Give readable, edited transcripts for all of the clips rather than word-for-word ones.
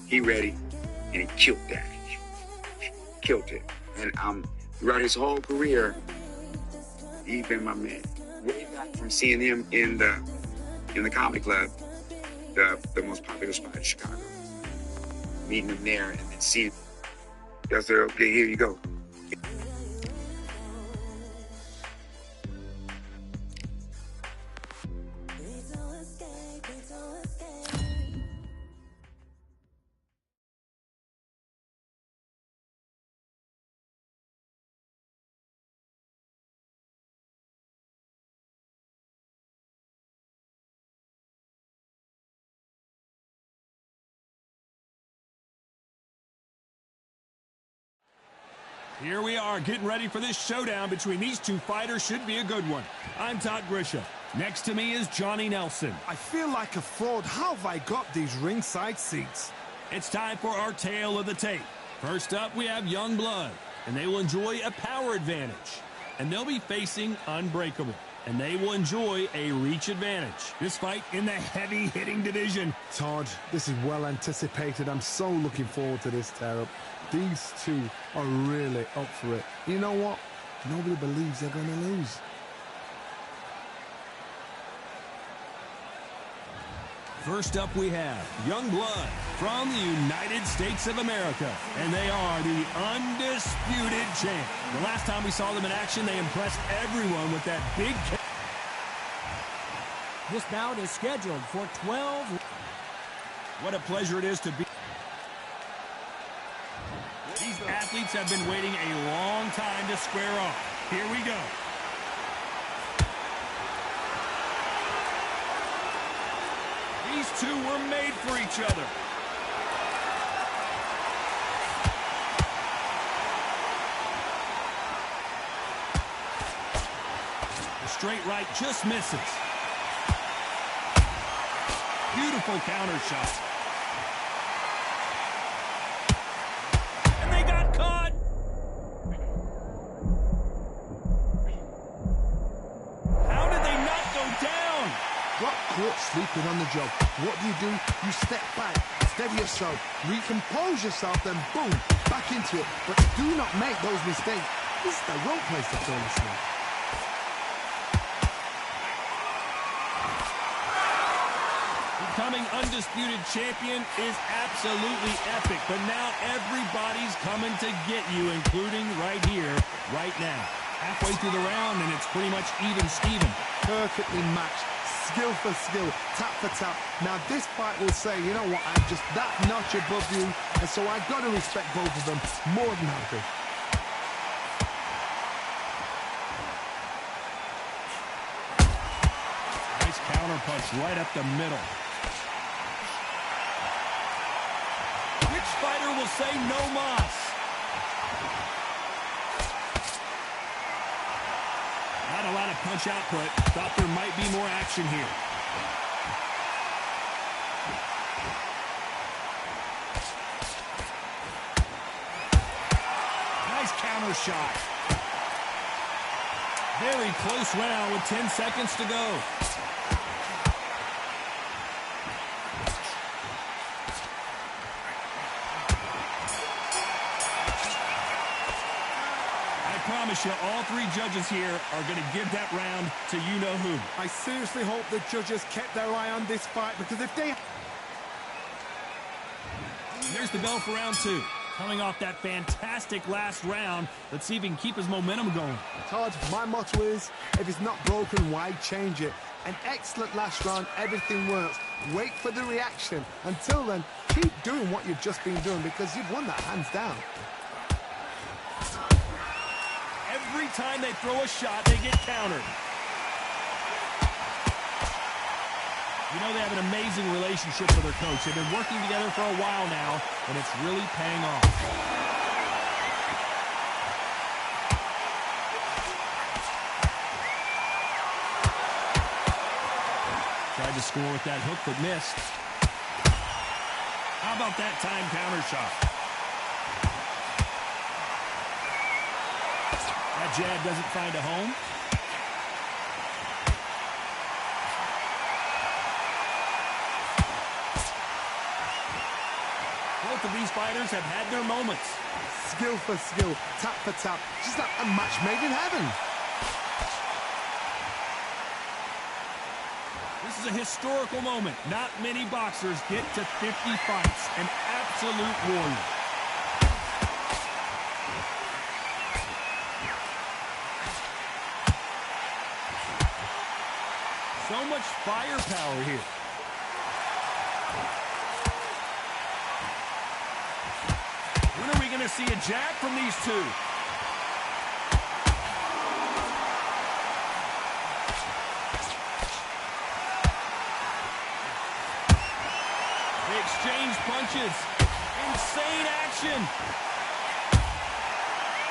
He ready, and he killed that. Killed it. And throughout his whole career, he's been my man. Way back from seeing him in the comedy club, the most popular spot in Chicago. Meeting him there and then seeing him. That's there, okay, here you go. Here we are getting ready for this showdown between these two fighters. Should be a good one. I'm Todd Grisham. Next to me is Johnny Nelson. I feel like a fraud. How have I got these ringside seats? It's time for our tale of the tape. First up, we have Young Blood, and they will enjoy a power advantage. And they'll be facing Unbreakable, and they will enjoy a reach advantage. This fight in the heavy-hitting division. Todd, this is well anticipated. I'm so looking forward to this tear-up. These two are really up for it. You know what? Nobody believes they're going to lose. First up, we have Young Blood from the United States of America, and they are the Undisputed champ. The last time we saw them in action, they impressed everyone with that big kick. This bout is scheduled for 12. What a pleasure it is to be. These athletes have been waiting a long time to square off. Here we go. These two were made for each other. The straight right just misses. Beautiful counter shot. And they got caught. How did they not go down? Got caught sleeping on the job. What do? You step back, steady yourself, recompose yourself, then boom, back into it. But do not make those mistakes. This is the wrong place to throw this one. Becoming Undisputed champion is absolutely epic, but now everybody's coming to get you, including right here, right now. Halfway through the round, and it's pretty much even-steven. Perfectly matched, skill for skill, tap for tap. Now this fight will say, you know what, I'm just that notch above you, and so I've got to respect both of them more than happy. Nice counter punch right up the middle. Which fighter will say no mas? Not a lot of punch output. Thought there might be more action here. Nice counter shot. Very close round with 10 seconds to go. I promise you, all three judges here are going to give that round to you-know-who. I seriously hope the judges kept their eye on this fight, because if they... There's the bell for round two. Coming off that fantastic last round, let's see if he can keep his momentum going. Todd, my motto is, if it's not broken, why change it? An excellent last round, everything works. Wait for the reaction. Until then, keep doing what you've just been doing, because you've won that hands down. Every time they throw a shot, they get countered. You know, they have an amazing relationship with their coach. They've been working together for a while now, and it's really paying off. Tried to score with that hook, but missed. How about that time counter shot? That jab doesn't find a home. Both of these fighters have had their moments. Skill for skill, tap for tap, just like a match made in heaven. This is a historical moment. Not many boxers get to 50 fights. An absolute warrior. So much firepower here. When are we going to see a jab from these two? They exchange punches. Insane action.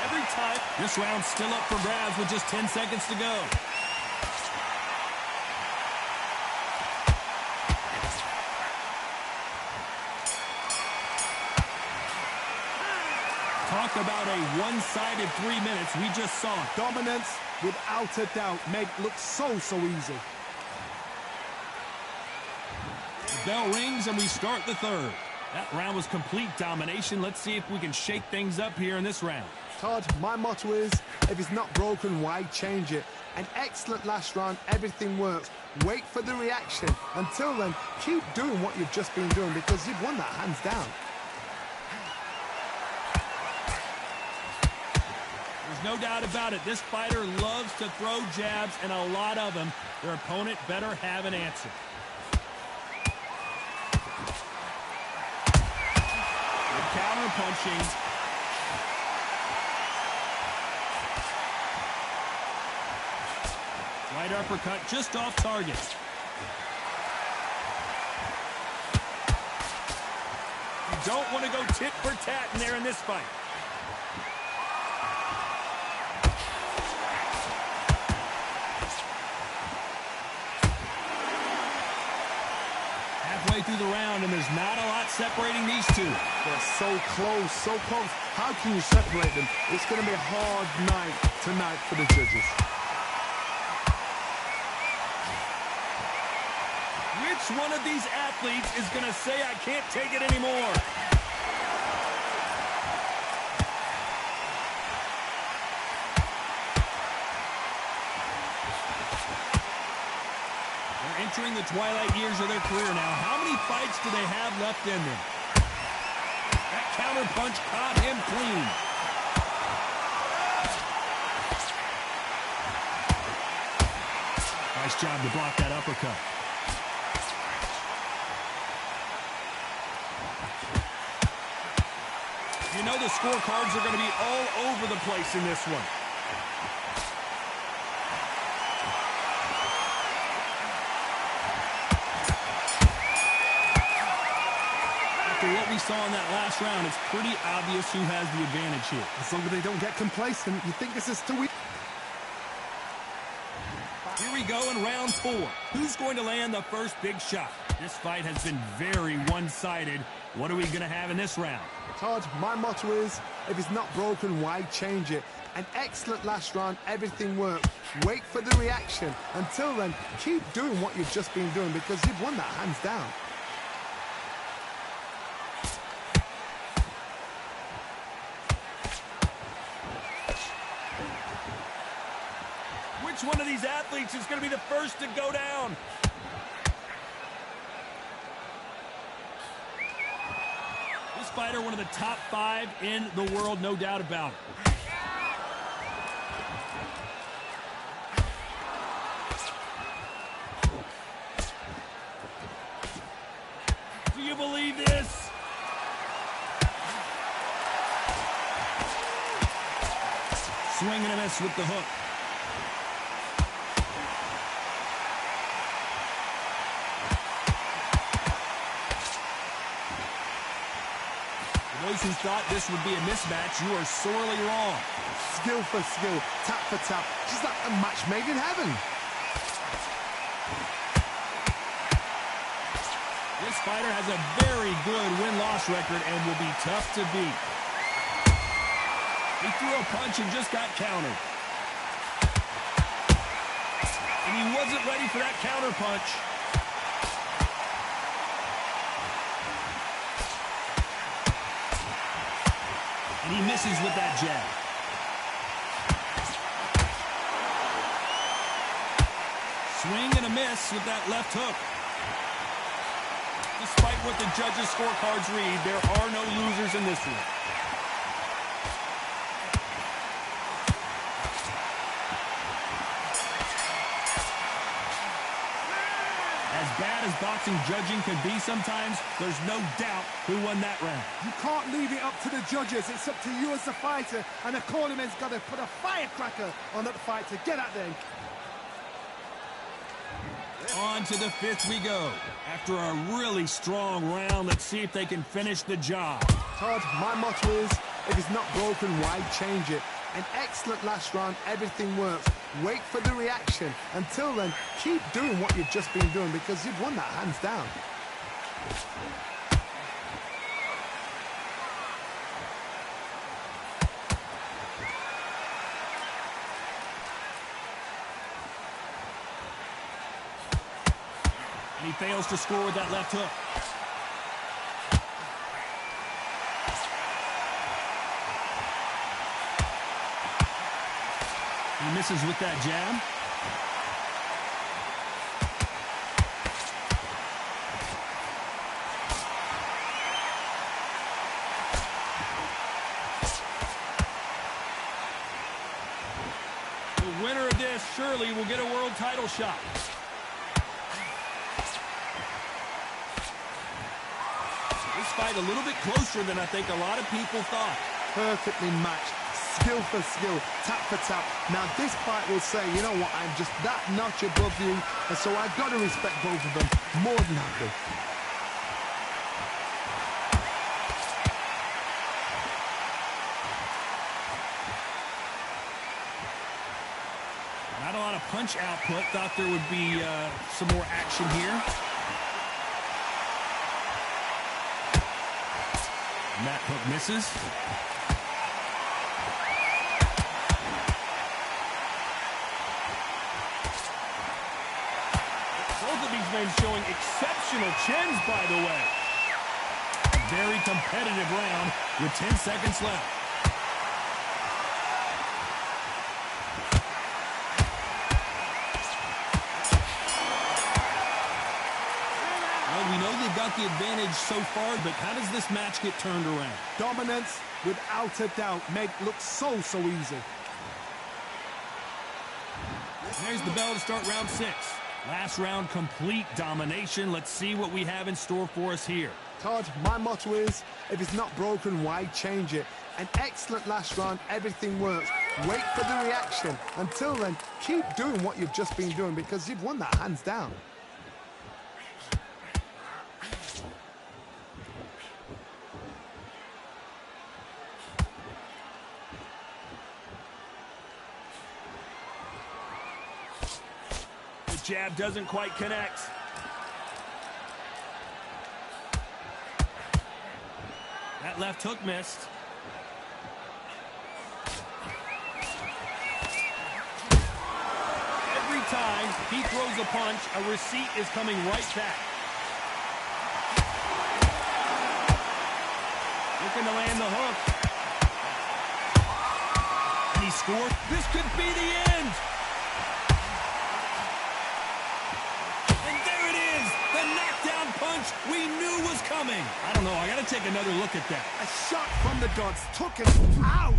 Every time. This round's still up for grabs with just 10 seconds to go. Talk about a one-sided 3 minutes. We just saw it. Dominance, without a doubt, made it look so easy. The bell rings and we start the third. That round was complete domination. Let's see if we can shake things up here in this round. Todd, my motto is, if it's not broken, why change it? An excellent last round, everything works. Wait for the reaction. Until then, keep doing what you've just been doing because you've won that hands down. No doubt about it. This fighter loves to throw jabs, and a lot of them. Their opponent better have an answer. Good counter punching. Right uppercut just off target. You don't want to go tit for tat in there in this fight. Through the round, and there's not a lot separating these two. They're so close, so close. How can you separate them? It's going to be a hard night tonight for the judges. Which one of these athletes is going to say, I can't take it anymore? Entering the twilight years of their career now. How many fights do they have left in them? That counter punch caught him clean. Nice job to block that uppercut. You know the scorecards are going to be all over the place in this one. What we saw in that last round, it's pretty obvious who has the advantage here. As long as they don't get complacent, you think this is too easy. Here we go in round 4. Who's going to land the first big shot? This fight has been very one-sided. What are we going to have in this round? Todd, my motto is, if it's not broken, why change it? An excellent last round, everything works. Wait for the reaction. Until then, keep doing what you've just been doing because you've won that hands down. Which one of these athletes is going to be the first to go down? This fighter, one of the top 5 in the world, no doubt about it. Do you believe this? Swing and a miss with the hook. Those who thought this would be a mismatch, you are sorely wrong. Skill for skill, tap for tap, just like a match made in heaven. This fighter has a very good win-loss record and will be tough to beat. He threw a punch and just got countered. And he wasn't ready for that counter punch. And he misses with that jab. Swing and a miss with that left hook. Despite what the judges' scorecards read, there are no losers in this one. As bad as boxing judging can be sometimes, there's no doubt who won that round. You can't leave it up to the judges. It's up to you as the fighter, and the cornerman's got to put a firecracker on that fight to get at them. On to the fifth we go. After a really strong round, let's see if they can finish the job. Todd, my motto is, if it's not broken, why change it? An excellent last round, everything works. Wait for the reaction. Until then, keep doing what you've just been doing because you've won that hands down. And he fails to score with that left hook. He misses with that jab. The winner of this surely will get a world title shot. This fight a little bit closer than I think a lot of people thought. Perfectly matched. Skill for skill, tap for tap. Now this fight will say, you know what, I'm just that notch above you, and so I've got to respect both of them more than happy. Not a lot of punch output. Thought there would be some more action here. And that hook misses. Men showing exceptional chins, by the way. A very competitive round with 10 seconds left. Well, we know they've got the advantage so far, but how does this match get turned around? Dominance, without a doubt, make look so easy. There's the bell to start round 6. Last round, complete domination. Let's see what we have in store for us here. Todd, my motto is, if it's not broken, why change it? An excellent last round, everything works. Wait for the reaction. Until then, keep doing what you've just been doing because you've won that hands down. Jab doesn't quite connect. That left hook missed. Every time he throws a punch, a receipt is coming right back. Looking to land the hook. And he scored. This could be the end. Punch we knew was coming. I don't know. I got to take another look at that. A shot from the guts took him out.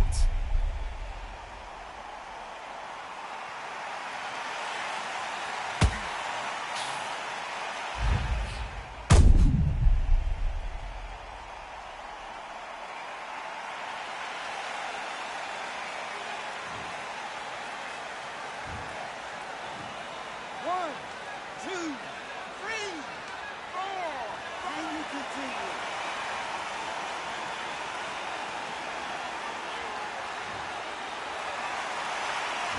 One, two, three.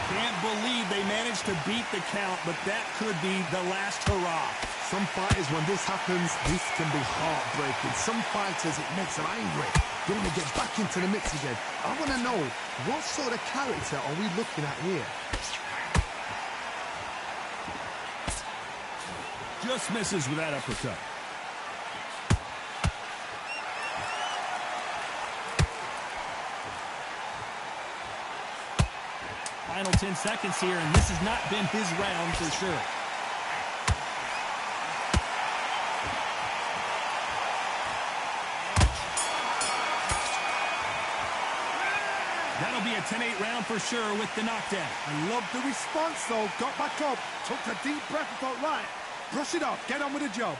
Can't believe they managed to beat the count, but that could be the last hurrah. Some fighters, when this happens, this can be heartbreaking. Some fighters, it makes them angry. They want to get back into the mix again. I want to know, what sort of character are we looking at here? Just misses with that uppercut. Final 10 seconds here, and this has not been his round for sure. That'll be a 10-8 round for sure with the knockdown. I love the response, though. Got back up, took a deep breath and thought, right, brush it off, get on with the job.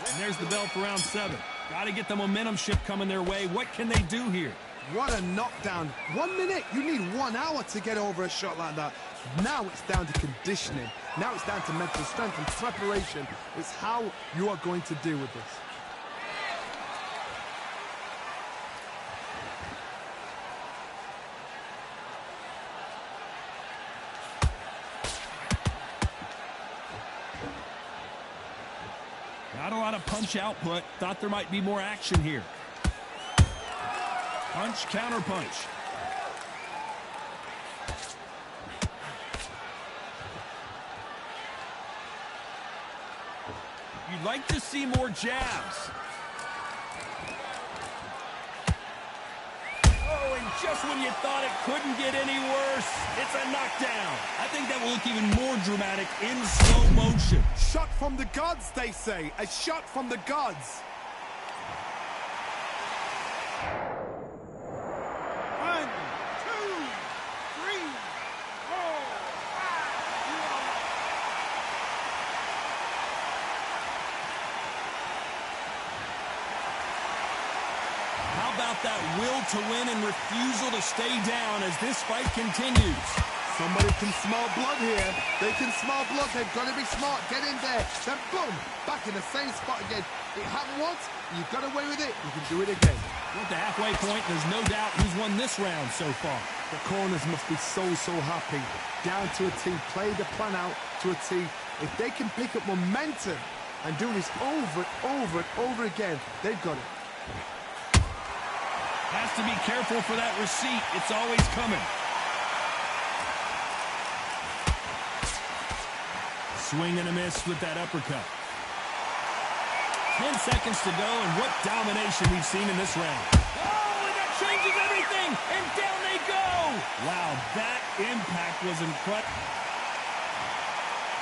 And there's the bell for round 7. Got to get the momentum shift coming their way. What can they do here? What a knockdown. 1 minute. You need 1 hour to get over a shot like that. Now it's down to conditioning. Now it's down to mental strength and preparation. It's how you are going to deal with this. Not a lot of punch output. Thought there might be more action here. Punch, counter punch. You'd like to see more jabs. Oh, and just when you thought it couldn't get any worse, it's a knockdown. I think that will look even more dramatic in slow motion. Shot from the gods, they say. A shot from the gods. One, two, three, four, five. How about that will to win and refusal to stay down as this fight continues? Somebody can smell blood here. They can smell blood. They've got to be smart. Get in there. Then boom, back in the same spot again. It happened once. You got away with it. You can do it again. At the halfway point, there's no doubt who's won this round so far. The corners must be so happy. Down to a T. Play the plan out to a T. If they can pick up momentum and do this over and over again, they've got it. Has to be careful for that receipt. It's always coming. Swing and a miss with that uppercut. 10 seconds to go, and what domination we've seen in this round. Oh, and that changes everything, and down they go. Wow, that impact was incredible.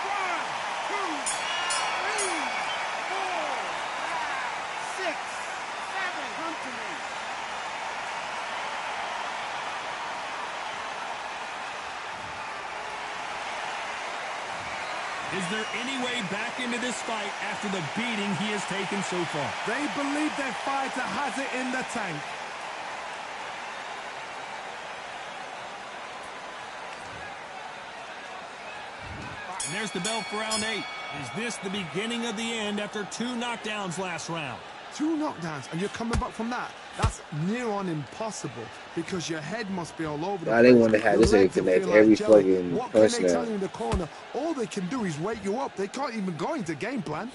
1, 2, 3, 4, 5, 6, 7. Come to me. Is there any way back into this fight after the beating he has taken so far? They believe their fighter has it in the tank. And there's the bell for round 8. Is this the beginning of the end after 2 knockdowns last round? 2 knockdowns, and you're coming back from that. That's near on impossible because your head must be all over the place. They want to have this Your legs connect feel every jelly. fucking What can they touchdown. tell you in the corner? All they can do is wake you up. They can't even go into game plan.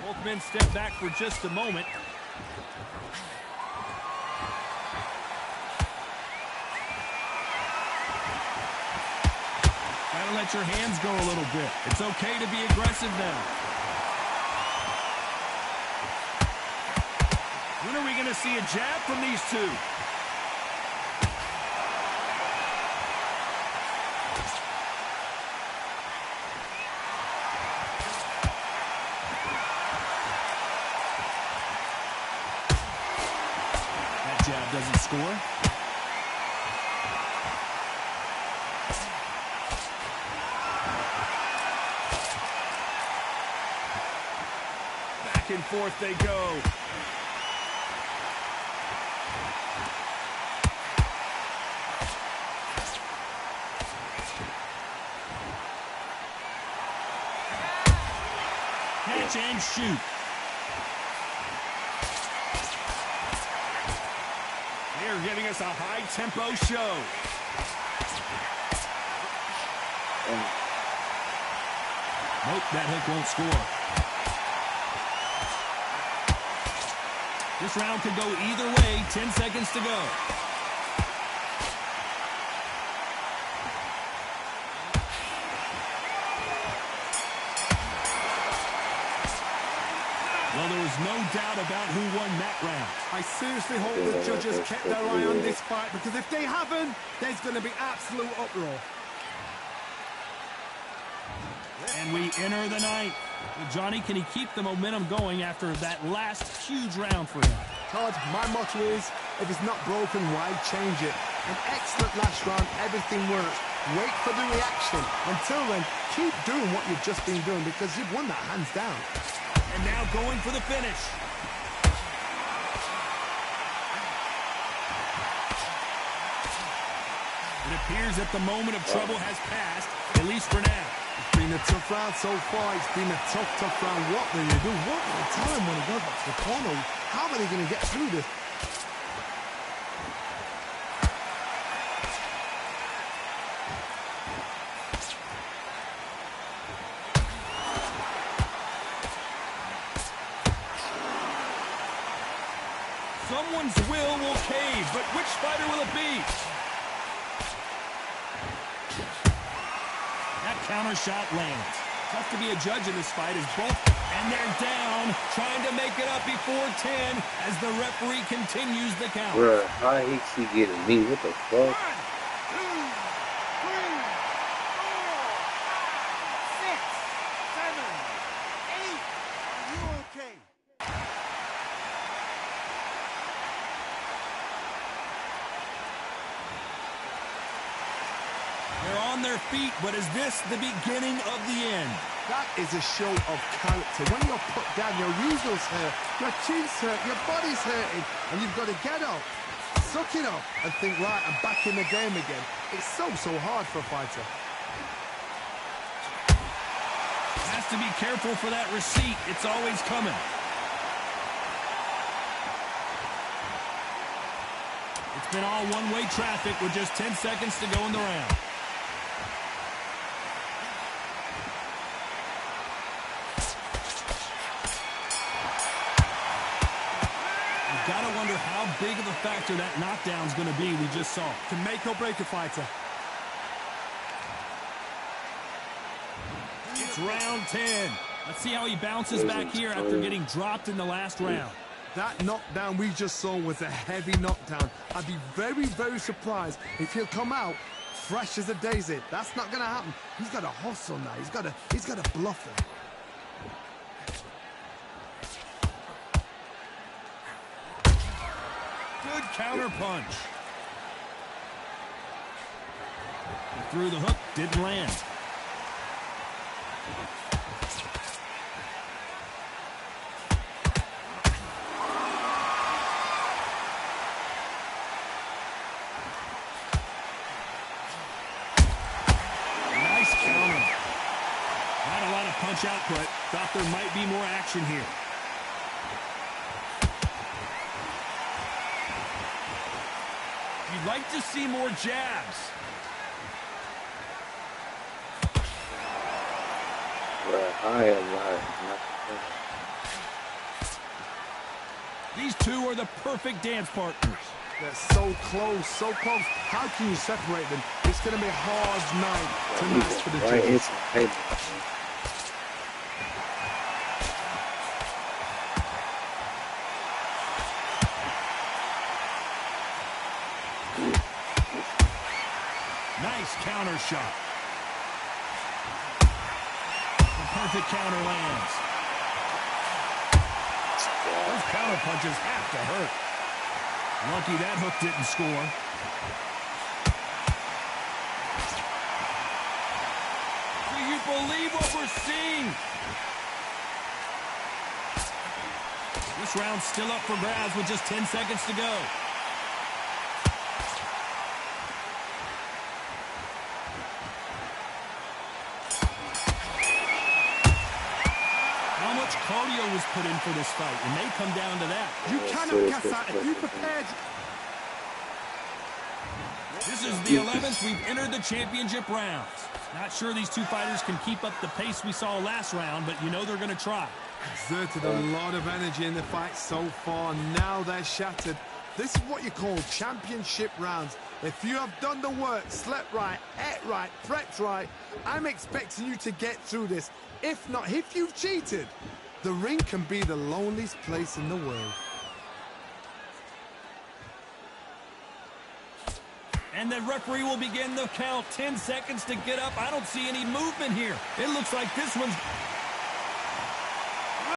Both men step back for just a moment. Gotta let your hands go a little bit. It's okay to be aggressive now. When are we going to see a jab from these two? That jab doesn't score. Back and forth they go. Catch and shoot. They're giving us a high-tempo show. Nope, that hook won't score. This round could go either way. 10 seconds to go. Well, there was no doubt about who won that round. I seriously hope the judges kept their eye on this fight, because if they haven't, there's going to be absolute uproar. And we enter the ninth. Well, Johnny, can he keep the momentum going after that last huge round for him? Todd, my motto is, if it's not broken, why change it? An excellent last round, everything works. Wait for the reaction. Until then, keep doing what you've just been doing, because you've won that hands down. And now going for the finish. It appears that the moment of trouble has passed, at least for now. It's been a tough round so far. It's been a tough round. What do you do? What will they tell him when he goes back to the corner? How are they going to get through this? Someone's will cave, but which fighter will it be? That counter shot lands. Tough to be a judge in this fight as both, and they're down, trying to make it up before 10 as the referee continues the count. Bruh, how he keep getting me? What the fuck? 1, 2, 3, 4, 5, 6, 7, 8. Are you okay? They're on their feet, but is this the beginning of the end? That is a show of character. When you're put down, your weasel's hurt, your chin's hurt, your body's hurting, and you've got to get up, suck it up, and think, right, I'm back in the game again. It's so hard for a fighter. Has to be careful for that receipt. It's always coming. It's been all one-way traffic with just 10 seconds to go in the round. Gotta wonder how big of a factor that knockdown's going to be we just saw. To make or break a fighter. It's round 10. Let's see how he bounces back here after getting dropped in the last round. That knockdown we just saw was a heavy knockdown. I'd be very surprised if he'll come out fresh as a daisy. That's not going to happen. He's got to hustle now. He's got to bluff him. Good counter punch. He threw the hook, didn't land. Nice counter. Not a lot of punch output. Thought there might be more action here. You'd like to see more jabs. I am not. These two are the perfect dance partners. They're so close, so close. How can you separate them? It's going to be a hard night tonight for the judges. Nice counter shot. The perfect counter lands. Those counter punches have to hurt. Lucky that hook didn't score. Do you believe what we're seeing? This round's still up for grabs with just 10 seconds to go. Cardio was put in for this fight. It may come down to that. You cannot guess that if you prepared. This is the 11th. We've entered the championship rounds. Not sure these two fighters can keep up the pace we saw last round, but you know they're going to try. Exerted a lot of energy in the fight so far. Now they're shattered. This is what you call championship rounds. If you have done the work, slept right, ate right, prepped right, I'm expecting you to get through this. If not, if you've cheated, The ring can be the loneliest place in the world. And the referee will begin the count. 10 seconds to get up. I don't see any movement here. It looks like this one's...